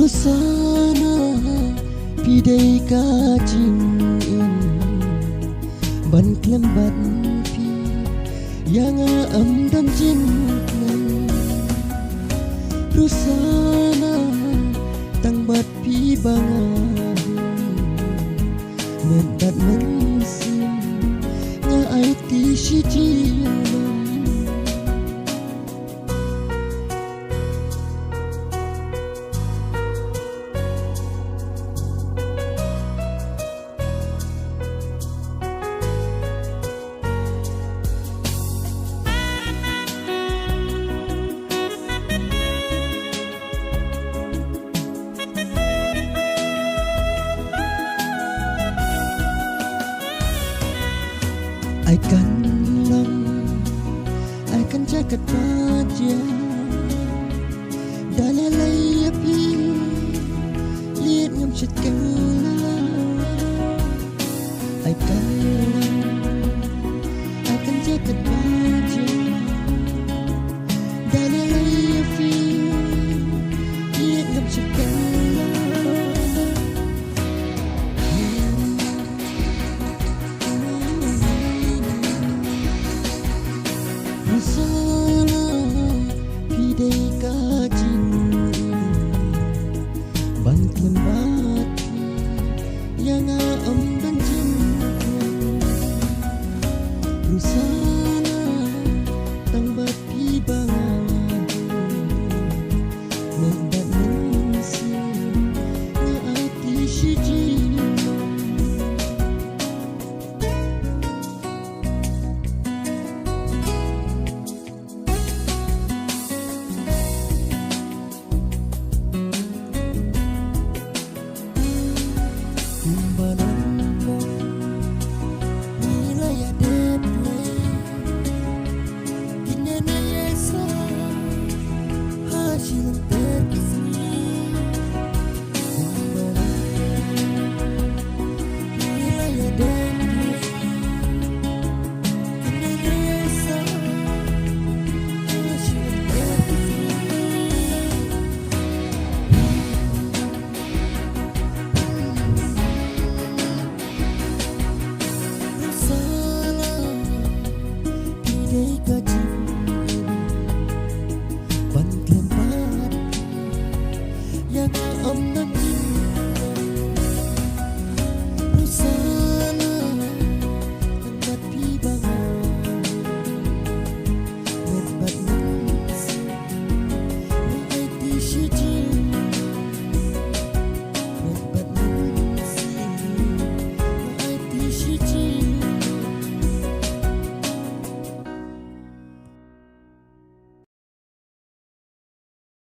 sana pidai kajin ban klem ban pi yang am dam jin rusana tang bat pi bangan mendat mensim nga ai ti shi ji I kan long, I kan jagat wajah dalalay api liat ngam chat ka